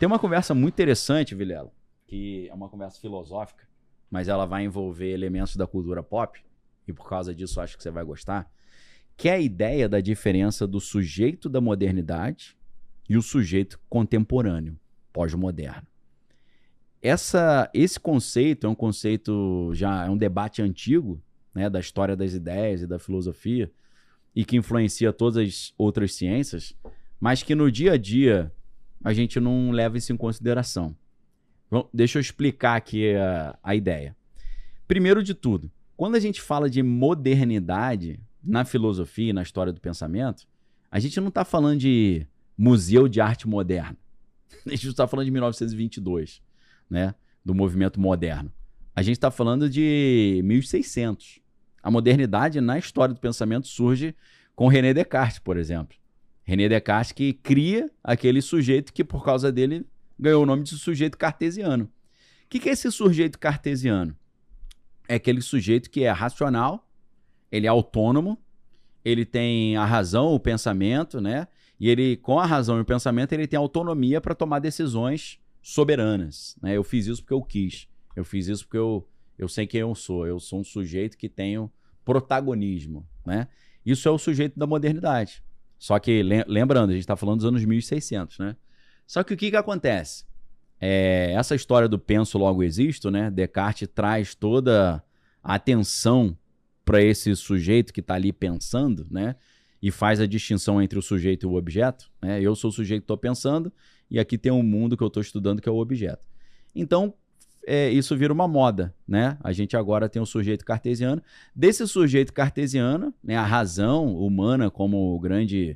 Tem uma conversa muito interessante, Vilela, que é uma conversa filosófica, mas ela vai envolver elementos da cultura pop, e por causa disso acho que você vai gostar, que é a ideia da diferença do sujeito da modernidade e o sujeito contemporâneo, pós-moderno. Esse conceito é um conceito, já é um debate antigo, né, da história das ideias e da filosofia, e que influencia todas as outras ciências, mas que no dia a dia a gente não leva isso em consideração. Bom, deixa eu explicar aqui a ideia. Primeiro de tudo, quando a gente fala de modernidade na filosofia e na história do pensamento, a gente não está falando de Museu de Arte Moderna. A gente não está falando de 1922, né, do movimento moderno. A gente está falando de 1600. A modernidade na história do pensamento surge com René Descartes, por exemplo. René Descartes que cria aquele sujeito que, por causa dele, ganhou o nome de sujeito cartesiano. O que é esse sujeito cartesiano? É aquele sujeito que é racional, ele é autônomo, ele tem a razão, o pensamento, né? E ele, com a razão e o pensamento, ele tem autonomia para tomar decisões soberanas, né? Eu fiz isso porque eu quis. Eu fiz isso porque eu sei quem eu sou. Eu sou um sujeito que tenho protagonismo, né? Isso é o sujeito da modernidade. Só que, lembrando, a gente está falando dos anos 1600, né? Só que o que acontece? Essa história do penso logo existo, né? Descartes traz toda a atenção para esse sujeito que está ali pensando, né? E faz a distinção entre o sujeito e o objeto, né? Eu sou o sujeito que estou pensando e aqui tem um mundo que eu estou estudando que é o objeto. Então, isso vira uma moda, né? A gente agora tem o sujeito cartesiano. Desse sujeito cartesiano, né, a razão humana como grande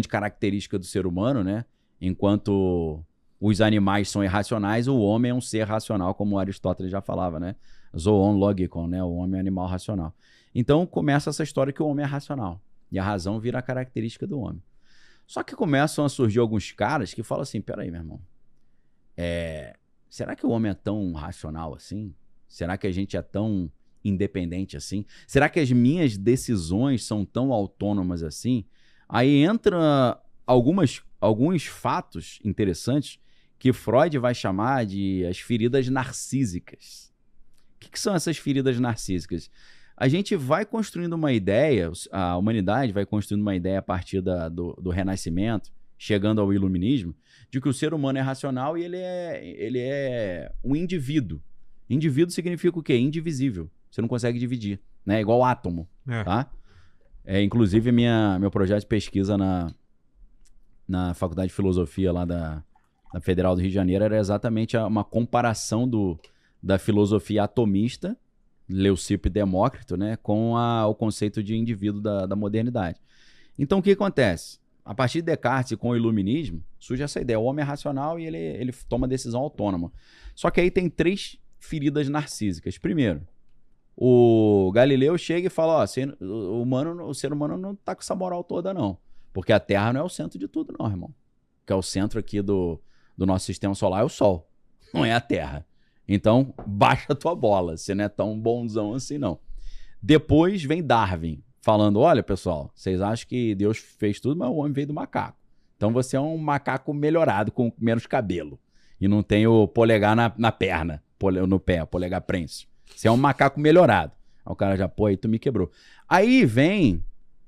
característica do ser humano, né? Enquanto os animais são irracionais, o homem é um ser racional, como Aristóteles já falava, né? Zoon logikon, né? O homem é um animal racional. Então começa essa história que o homem é racional. E a razão vira a característica do homem. Só que começam a surgir alguns caras que falam assim, peraí, meu irmão, será que o homem é tão racional assim? Será que a gente é tão independente assim? Será que as minhas decisões são tão autônomas assim? Aí entra alguns fatos interessantes que Freud vai chamar de as feridas narcísicas. O que são essas feridas narcísicas? A gente vai construindo uma ideia, a humanidade vai construindo uma ideia a partir do Renascimento, chegando ao Iluminismo, de que o ser humano é racional e ele é um indivíduo. Indivíduo significa o quê? Indivisível. Você não consegue dividir, né? Igual átomo, tá? Inclusive, meu projeto de pesquisa na Faculdade de Filosofia lá da Federal do Rio de Janeiro era exatamente uma comparação da filosofia atomista, Leucipo e Demócrito, né, com o conceito de indivíduo da modernidade. Então, o que acontece? A partir de Descartes e com o Iluminismo, surge essa ideia. O homem é racional e ele toma decisão autônoma. Só que aí tem 3 feridas narcísicas. Primeiro, o Galileu chega e fala, o ser humano não tá com essa moral toda, não. Porque a Terra não é o centro de tudo, não, irmão. Que é o centro aqui do nosso sistema solar é o Sol, não é a Terra. Então, baixa a tua bola, você não é tão bonzão assim, não. Depois vem Darwin, falando, olha, pessoal, vocês acham que Deus fez tudo, mas o homem veio do macaco. Então você é um macaco melhorado, com menos cabelo. E não tem o polegar na perna, no pé, polegar prensil. Você é um macaco melhorado. Aí o cara já, aí tu me quebrou. Aí vem,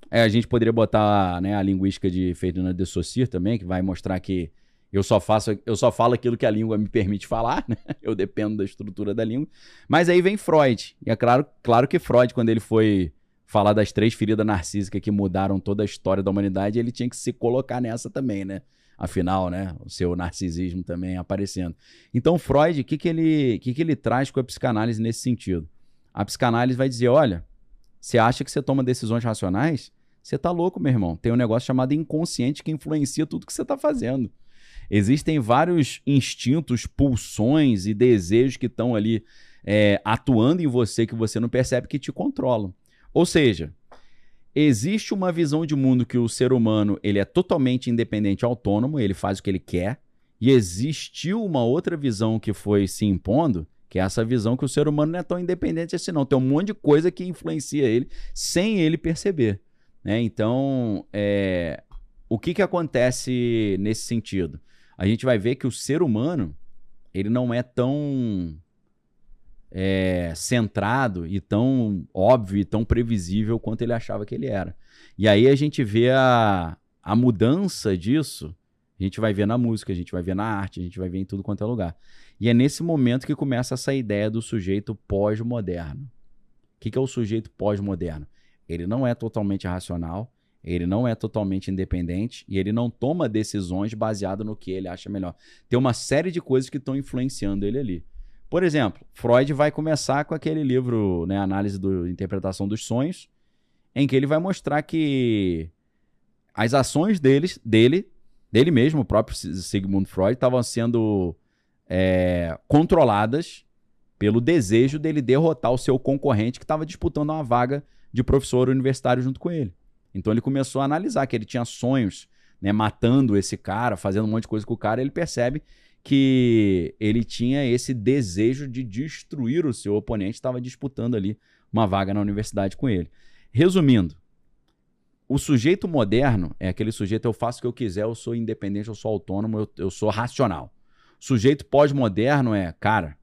a gente poderia botar, né, a linguística de Ferdinand de Saussure também, que vai mostrar que eu só falo aquilo que a língua me permite falar, né? Eu dependo da estrutura da língua. Mas aí vem Freud. E é claro que Freud, quando ele foi falar das 3 feridas narcísicas que mudaram toda a história da humanidade, ele tinha que se colocar nessa também, né? Afinal, né? O seu narcisismo também aparecendo. Então, Freud, o que ele traz com a psicanálise nesse sentido? A psicanálise vai dizer, olha, você acha que você toma decisões racionais? Você tá louco, meu irmão. Tem um negócio chamado inconsciente que influencia tudo que você tá fazendo. Existem vários instintos, pulsões e desejos que estão ali atuando em você que você não percebe, que te controlam. Ou seja, existe uma visão de mundo que o ser humano ele é totalmente independente, autônomo, ele faz o que ele quer, e existiu uma outra visão que foi se impondo, que é essa visão que o ser humano não é tão independente assim não. Tem um monte de coisa que influencia ele sem ele perceber, né? Então, o que acontece nesse sentido? a gente vai ver que o ser humano, ele não é tão centrado e tão óbvio e tão previsível quanto ele achava que ele era. E aí a gente vê a mudança disso, a gente vai ver na música, a gente vai ver na arte, a gente vai ver em tudo quanto é lugar. E é nesse momento que começa essa ideia do sujeito pós-moderno. O que é o sujeito pós-moderno? Ele não é totalmente racional, ele não é totalmente independente e ele não toma decisões baseadas no que ele acha melhor. Tem uma série de coisas que estão influenciando ele ali. Por exemplo, Freud vai começar com aquele livro, né, Análise da Interpretação dos Sonhos, em que ele vai mostrar que as ações dele mesmo, o próprio Sigmund Freud, estavam sendo controladas pelo desejo dele derrotar o seu concorrente que estava disputando uma vaga de professor universitário junto com ele. Então ele começou a analisar que ele tinha sonhos, né, matando esse cara, fazendo um monte de coisa com o cara, e ele percebe que ele tinha esse desejo de destruir o seu oponente, estava disputando ali uma vaga na universidade com ele. Resumindo, o sujeito moderno é aquele sujeito, eu faço o que eu quiser, eu sou independente, eu sou autônomo, eu sou racional. O sujeito pós-moderno cara,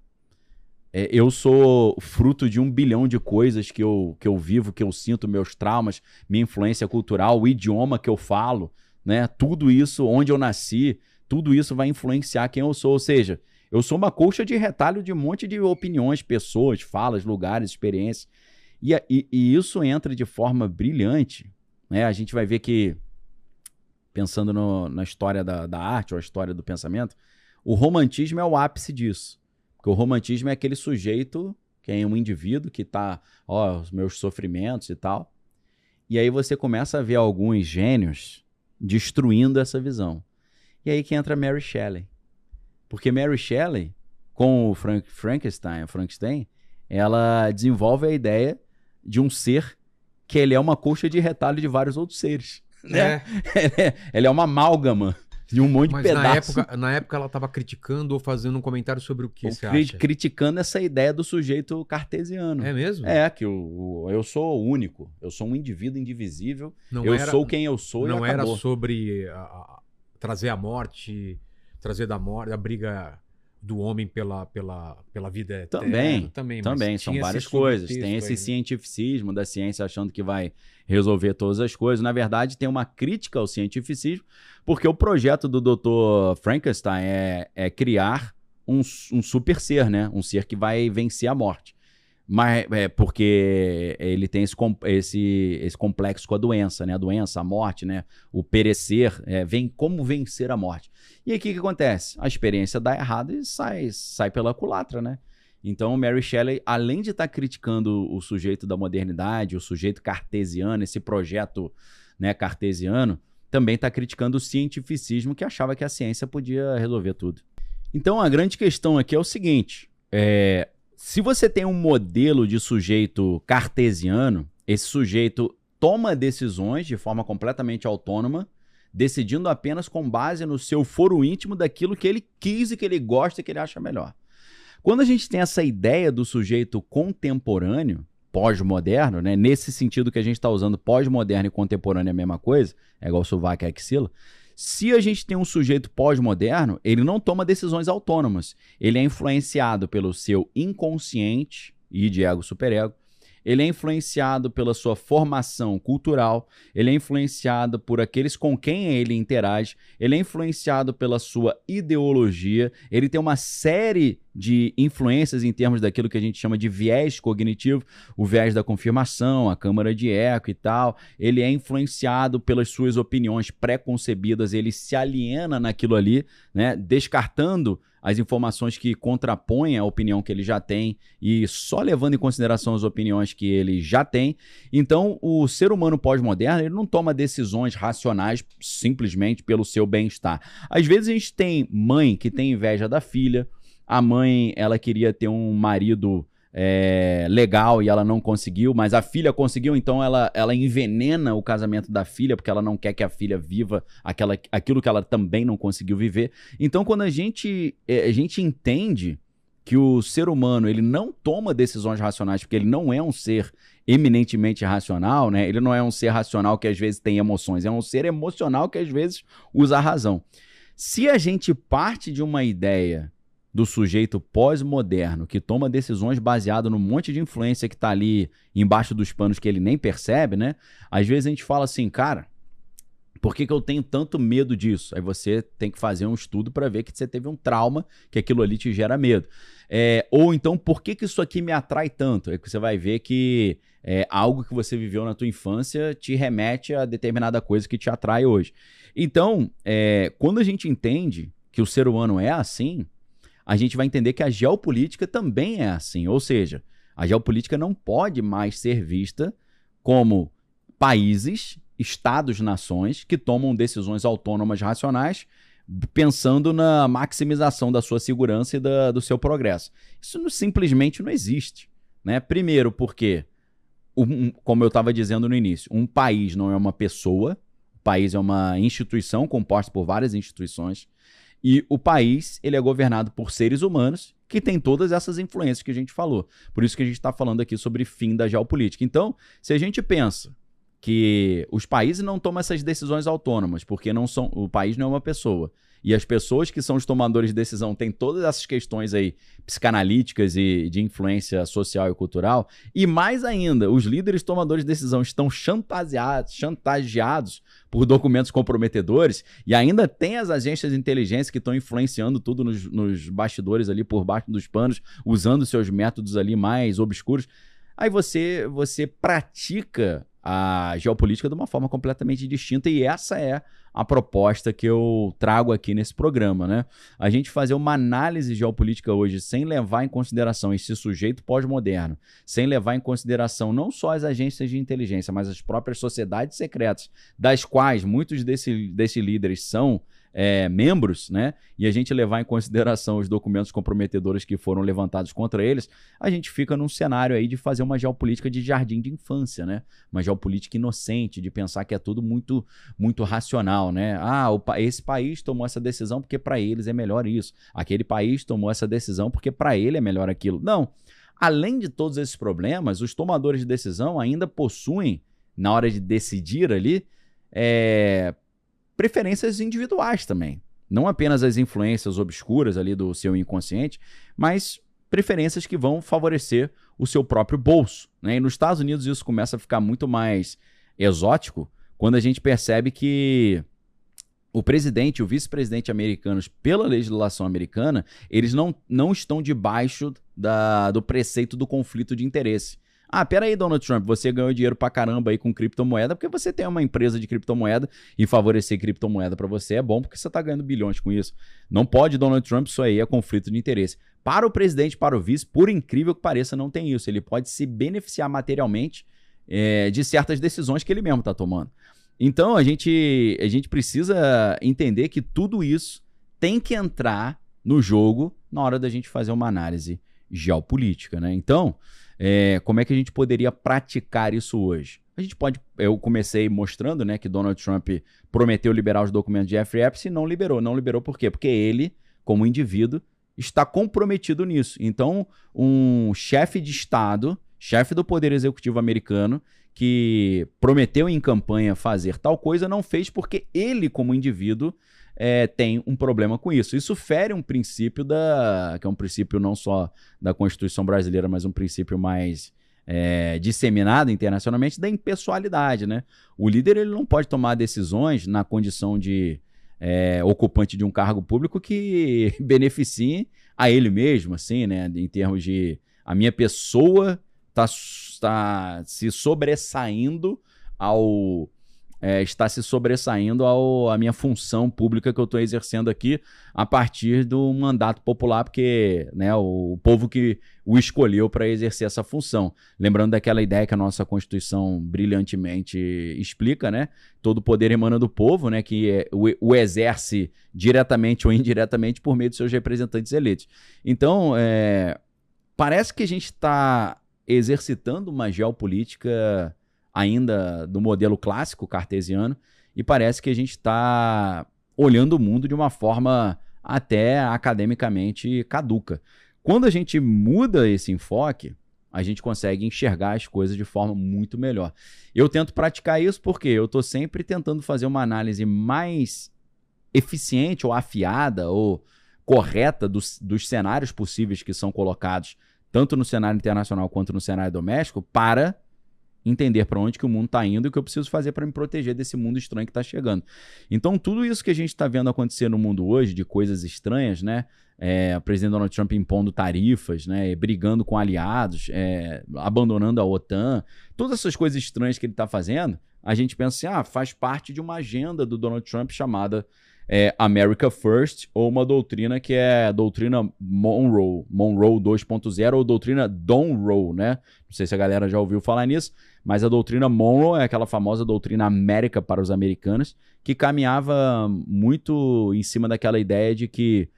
eu sou fruto de 1 bilhão de coisas que eu vivo, que eu sinto, meus traumas, minha influência cultural, o idioma que eu falo, né? Tudo isso, onde eu nasci, tudo isso vai influenciar quem eu sou. Ou seja, eu sou uma colcha de retalho de um monte de opiniões, pessoas, falas, lugares, experiências. E isso entra de forma brilhante, né? A gente vai ver que, pensando na história da arte ou a história do pensamento, o romantismo é o ápice disso. Porque o romantismo é aquele sujeito, que é um indivíduo que está, os meus sofrimentos e tal. E aí você começa a ver alguns gênios destruindo essa visão. E aí que entra Mary Shelley. Porque Mary Shelley, com o Frankenstein, ela desenvolve a ideia de um ser que ele é uma colcha de retalho de vários outros seres. Né? Ele é uma amálgama de um monte de pedaços. Mas na época ela estava criticando ou fazendo um comentário sobre o que você acha? Criticando essa ideia do sujeito cartesiano. É mesmo? Que eu sou único, eu sou um indivíduo indivisível, sou quem eu sou e acabou. Não era sobre trazer a morte, trazer da morte, a briga do homem pela vida eterna. Também são várias coisas. Tem esse cientificismo da ciência achando que vai resolver todas as coisas. Na verdade, tem uma crítica ao cientificismo, porque o projeto do Dr. Frankenstein é criar um super ser, né? Um ser que vai vencer a morte. Mas porque ele tem esse complexo com a doença, né? A doença, a morte, né? O perecer, como vencer a morte. E aí o que acontece? A experiência dá errado e sai pela culatra, né? Então Mary Shelley, além de estar criticando o sujeito da modernidade, o sujeito cartesiano, esse projeto, né, cartesiano, também está criticando o cientificismo que achava que a ciência podia resolver tudo. Então a grande questão aqui é o seguinte, se você tem um modelo de sujeito cartesiano, esse sujeito toma decisões de forma completamente autônoma, decidindo apenas com base no seu foro íntimo daquilo que ele quis e que ele gosta e que ele acha melhor. Quando a gente tem essa ideia do sujeito contemporâneo, pós-moderno, né, nesse sentido que a gente está usando pós-moderno e contemporâneo é a mesma coisa, é igual sovaco e axila, se a gente tem um sujeito pós-moderno, ele não toma decisões autônomas. Ele é influenciado pelo seu inconsciente e de ego-superego. Ele é influenciado pela sua formação cultural. Ele é influenciado por aqueles com quem ele interage. Ele é influenciado pela sua ideologia. Ele tem uma série de influências em termos daquilo que a gente chama de viés cognitivo, o viés da confirmação, a câmara de eco e tal. Ele é influenciado pelas suas opiniões pré-concebidas, ele se aliena naquilo ali, né, descartando as informações que contrapõem a opinião que ele já tem e só levando em consideração as opiniões que ele já tem. Então, o ser humano pós-moderno, ele não toma decisões racionais simplesmente pelo seu bem-estar. Às vezes a gente tem mãe que tem inveja da filha, a mãe, ela queria ter um marido legal e ela não conseguiu, mas a filha conseguiu, então ela envenena o casamento da filha porque ela não quer que a filha viva aquilo que ela também não conseguiu viver. Então, quando a gente entende que o ser humano ele não toma decisões racionais porque ele não é um ser eminentemente racional, né? Ele não é um ser racional que às vezes tem emoções, é um ser emocional que às vezes usa a razão. Se a gente parte de uma ideia do sujeito pós-moderno que toma decisões baseado num monte de influência que tá ali embaixo dos panos que ele nem percebe, né? Às vezes a gente fala assim, cara, por que eu tenho tanto medo disso? Aí você tem que fazer um estudo para ver que você teve um trauma, que aquilo ali te gera medo. Ou então, por que isso aqui me atrai tanto? É que você vai ver que algo que você viveu na tua infância te remete a determinada coisa que te atrai hoje. Então, quando a gente entende que o ser humano é assim, a gente vai entender que a geopolítica também é assim. Ou seja, a geopolítica não pode mais ser vista como países, estados-nações que tomam decisões autônomas racionais pensando na maximização da sua segurança e do seu progresso. Isso simplesmente não existe, né? Primeiro porque, como eu estava dizendo no início, um país não é uma pessoa, o país é uma instituição composta por várias instituições e o país ele é governado por seres humanos que têm todas essas influências que a gente falou. Por isso que a gente está falando aqui sobre fim da geopolítica. Então, se a gente pensa que os países não tomam essas decisões autônomas, porque o país não é uma pessoa. E as pessoas que são os tomadores de decisão têm todas essas questões aí psicanalíticas e de influência social e cultural. E mais ainda, os líderes tomadores de decisão estão chantageados por documentos comprometedores e ainda tem as agências de inteligência que estão influenciando tudo nos bastidores ali por baixo dos panos, usando seus métodos ali mais obscuros. Aí você pratica a geopolítica de uma forma completamente distinta e essa é a proposta que eu trago aqui nesse programa, né? A gente fazer uma análise geopolítica hoje sem levar em consideração esse sujeito pós-moderno, sem levar em consideração não só as agências de inteligência, mas as próprias sociedades secretas, das quais muitos desses líderes são membros, né? E a gente levar em consideração os documentos comprometedores que foram levantados contra eles, a gente fica num cenário aí de fazer uma geopolítica de jardim de infância, né? Uma geopolítica inocente, de pensar que é tudo muito, muito racional, né? Esse país tomou essa decisão porque para eles é melhor isso. Aquele país tomou essa decisão porque para ele é melhor aquilo. Não. Além de todos esses problemas, os tomadores de decisão ainda possuem, na hora de decidir ali, preferências individuais também. Não apenas as influências obscuras ali do seu inconsciente, mas preferências que vão favorecer o seu próprio bolso, né? E nos Estados Unidos isso começa a ficar muito mais exótico quando a gente percebe que o presidente e o vice-presidente americanos, pela legislação americana, eles não estão debaixo do preceito do conflito de interesse. Peraí, Donald Trump, você ganhou dinheiro pra caramba aí com criptomoeda porque você tem uma empresa de criptomoeda e favorecer criptomoeda pra você é bom porque você tá ganhando bilhões com isso. Não pode, Donald Trump, isso aí é conflito de interesse. Para o presidente, para o vice, por incrível que pareça, não tem isso. Ele pode se beneficiar materialmente de certas decisões que ele mesmo tá tomando. Então, a gente precisa entender que tudo isso tem que entrar no jogo na hora da gente fazer uma análise geopolítica, né? Então, como é que a gente poderia praticar isso hoje? Eu comecei mostrando, né, que Donald Trump prometeu liberar os documentos de Jeffrey Epstein e não liberou. Não liberou por quê? Porque ele, como indivíduo, está comprometido nisso. Então, um chefe de Estado, chefe do Poder Executivo americano, que prometeu em campanha fazer tal coisa, não fez porque ele, como indivíduo, tem um problema com isso. Isso fere um princípio que é um princípio não só da Constituição brasileira, mas um princípio mais disseminado internacionalmente da impessoalidade, né? O líder ele não pode tomar decisões na condição de ocupante de um cargo público que beneficie a ele mesmo, assim, né? Em termos de a minha pessoa está se sobressaindo à minha função pública que eu estou exercendo aqui a partir do mandato popular, porque, né, o povo que o escolheu para exercer essa função. Lembrando daquela ideia que a nossa Constituição brilhantemente explica, né? Todo poder emana do povo, né? Que o exerce diretamente ou indiretamente por meio de seus representantes eleitos. Então, parece que a gente está exercitando uma geopolítica ainda do modelo clássico cartesiano e parece que a gente está olhando o mundo de uma forma até academicamente caduca. Quando a gente muda esse enfoque, a gente consegue enxergar as coisas de forma muito melhor. Eu tento praticar isso porque eu estou sempre tentando fazer uma análise mais eficiente ou afiada ou correta dos cenários possíveis que são colocados tanto no cenário internacional quanto no cenário doméstico para entender para onde que o mundo está indo e o que eu preciso fazer para me proteger desse mundo estranho que está chegando. Então, tudo isso que a gente está vendo acontecer no mundo hoje, de coisas estranhas, né? O presidente Donald Trump impondo tarifas, né? Brigando com aliados, abandonando a OTAN, todas essas coisas estranhas que ele está fazendo, a gente pensa assim, faz parte de uma agenda do Donald Trump chamada America First, ou uma doutrina que é a doutrina Monroe 2.0, ou doutrina Donroe, né? Não sei se a galera já ouviu falar nisso, mas a doutrina Monroe é aquela famosa doutrina América para os americanos, que caminhava muito em cima daquela ideia de que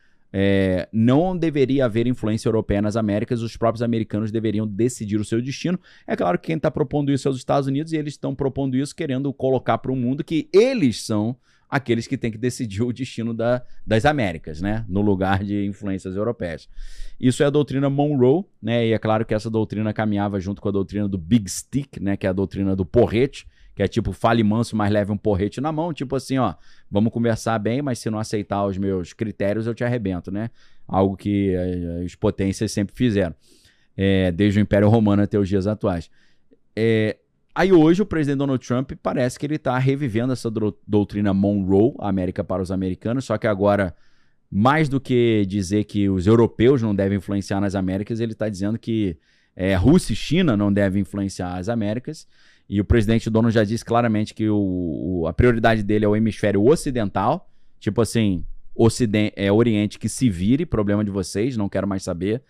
não deveria haver influência europeia nas Américas, os próprios americanos deveriam decidir o seu destino. É claro que quem está propondo isso é os Estados Unidos, e eles estão propondo isso querendo colocar para o mundo que eles são aqueles que têm que decidir o destino das Américas, né? No lugar de influências europeias. Isso é a doutrina Monroe, né? E é claro que essa doutrina caminhava junto com a doutrina do Big Stick, né? Que é a doutrina do porrete, que é tipo, fale manso, mas leve um porrete na mão. Tipo assim, vamos conversar bem, mas se não aceitar os meus critérios, eu te arrebento, né? Algo que as potências sempre fizeram, desde o Império Romano até os dias atuais. Aí hoje o presidente Donald Trump parece que ele está revivendo essa doutrina Monroe, América para os americanos, só que agora, mais do que dizer que os europeus não devem influenciar nas Américas, ele está dizendo que Rússia e China não devem influenciar as Américas, e o presidente Donald já disse claramente que a prioridade dele é o hemisfério ocidental, tipo assim, Oriente que se vire, problema de vocês, não quero mais saber.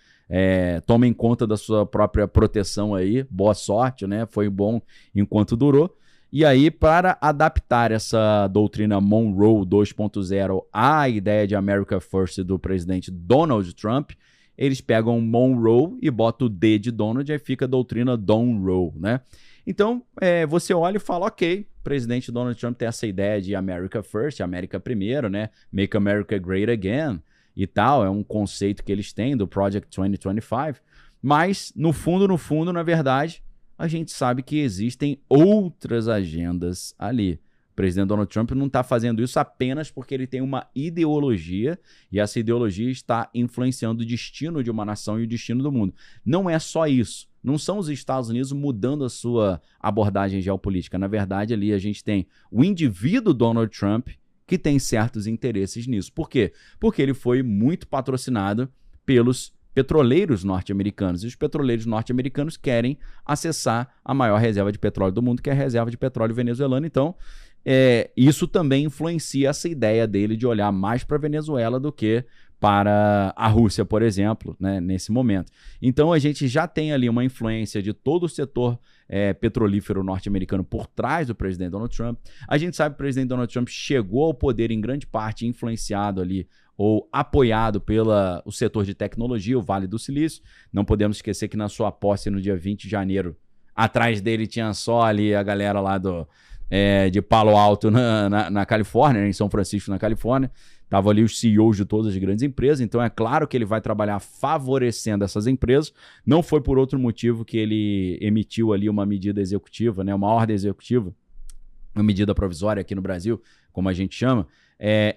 Tomem conta da sua própria proteção aí, boa sorte, né? Foi bom enquanto durou. E aí, para adaptar essa doutrina Monroe 2.0 à ideia de America First do presidente Donald Trump, eles pegam Monroe e botam o D de Donald, aí fica a doutrina Donroe, né? Então, você olha e fala, ok, o presidente Donald Trump tem essa ideia de America First, América primeiro, né? Make America Great Again e tal, é um conceito que eles têm do Project 2025, mas no fundo, na verdade, a gente sabe que existem outras agendas ali. O presidente Donald Trump não está fazendo isso apenas porque ele tem uma ideologia e essa ideologia está influenciando o destino de uma nação e o destino do mundo. Não é só isso. Não são os Estados Unidos mudando a sua abordagem geopolítica. Na verdade, ali a gente tem o indivíduo Donald Trump que tem certos interesses nisso. Por quê? Porque ele foi muito patrocinado pelos petroleiros norte-americanos. E os petroleiros norte-americanos querem acessar a maior reserva de petróleo do mundo, que é a reserva de petróleo venezuelano. Então, isso também influencia essa ideia dele de olhar mais para a Venezuela do que para a Rússia, por exemplo, né, nesse momento. Então, a gente já tem ali uma influência de todo o setor petrolífero norte-americano por trás do presidente Donald Trump. A gente sabe que o presidente Donald Trump chegou ao poder em grande parte influenciado ali ou apoiado pelo setor de tecnologia, o Vale do Silício. Não podemos esquecer que na sua posse no dia 20 de janeiro, atrás dele tinha só ali a galera lá de Palo Alto na Califórnia, em São Francisco, na Califórnia. Estavam ali os CEOs de todas as grandes empresas, então é claro que ele vai trabalhar favorecendo essas empresas. Não foi por outro motivo que ele emitiu ali uma medida executiva, né, uma ordem executiva, uma medida provisória aqui no Brasil, como a gente chama,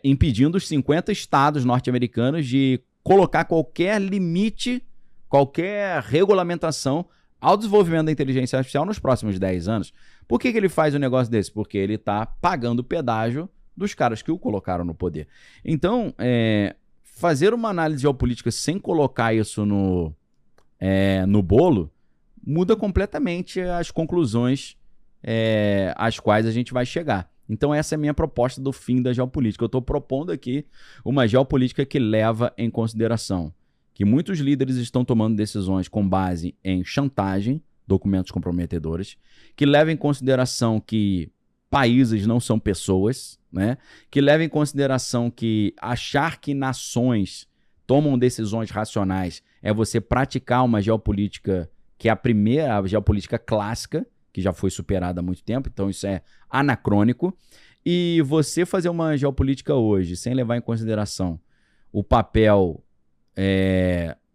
impedindo os 50 estados norte-americanos de colocar qualquer limite, qualquer regulamentação ao desenvolvimento da inteligência artificial nos próximos 10 anos. Por que ele faz um negócio desse? Porque ele está pagando pedágio dos caras que o colocaram no poder. Então, fazer uma análise geopolítica sem colocar isso no bolo muda completamente as conclusões às quais a gente vai chegar. Então, essa é a minha proposta do fim da geopolítica. Eu estou propondo aqui uma geopolítica que leva em consideração que muitos líderes estão tomando decisões com base em chantagem, documentos comprometedores, que leva em consideração que países não são pessoas, né? Que leva em consideração que achar que nações tomam decisões racionais é você praticar uma geopolítica que é a geopolítica clássica, que já foi superada há muito tempo, então isso é anacrônico. E você fazer uma geopolítica hoje sem levar em consideração o papel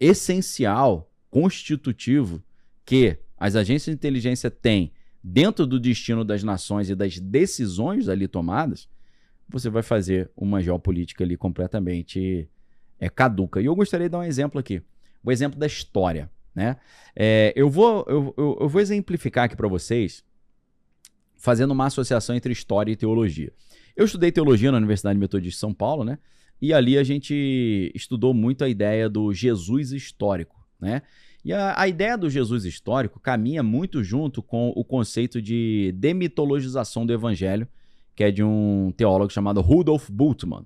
essencial, constitutivo, que as agências de inteligência têm dentro do destino das nações e das decisões ali tomadas, você vai fazer uma geopolítica ali completamente caduca. E eu gostaria de dar um exemplo aqui. O exemplo da história, né? Eu vou exemplificar aqui para vocês fazendo uma associação entre história e teologia. Eu estudei teologia na Universidade Metodista de São Paulo, né? E ali a gente estudou muito a ideia do Jesus histórico, né? E a ideia do Jesus histórico caminha muito junto com o conceito de demitologização do evangelho, que é de um teólogo chamado Rudolf Bultmann.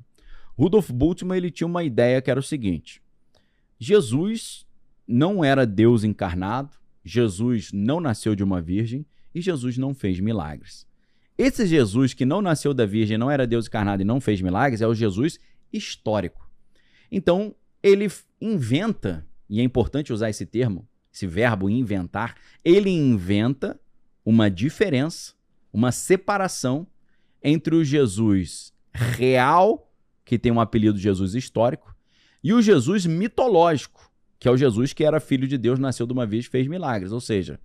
Rudolf Bultmann, ele tinha uma ideia que era o seguinte: Jesus não era Deus encarnado, Jesus não nasceu de uma virgem e Jesus não fez milagres. Esse Jesus que não nasceu da virgem, não era Deus encarnado e não fez milagres, é o Jesus histórico. Então, ele inventa, e é importante usar esse termo, esse verbo inventar, ele inventa uma diferença, uma separação entre o Jesus real, que tem um apelido de Jesus histórico, e o Jesus mitológico, que é o Jesus que era filho de Deus, nasceu de uma vez e fez milagres. Ou seja,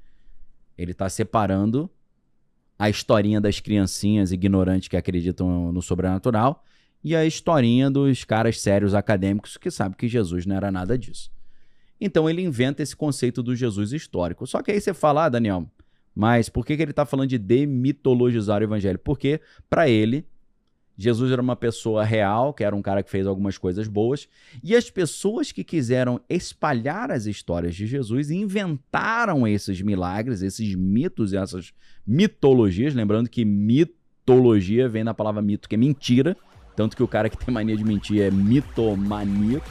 ele está separando a historinha das criancinhas ignorantes que acreditam no sobrenatural e a historinha dos caras sérios acadêmicos que sabem que Jesus não era nada disso. Então ele inventa esse conceito do Jesus histórico. Só que aí você fala, Daniel, mas por que ele está falando de demitologizar o evangelho? Porque, para ele, Jesus era uma pessoa real, que era um cara que fez algumas coisas boas, e as pessoas que quiseram espalhar as histórias de Jesus inventaram esses milagres, esses mitos, essas mitologias, lembrando que mitologia vem da palavra mito, que é mentira, tanto que o cara que tem mania de mentir é mitomaníaco.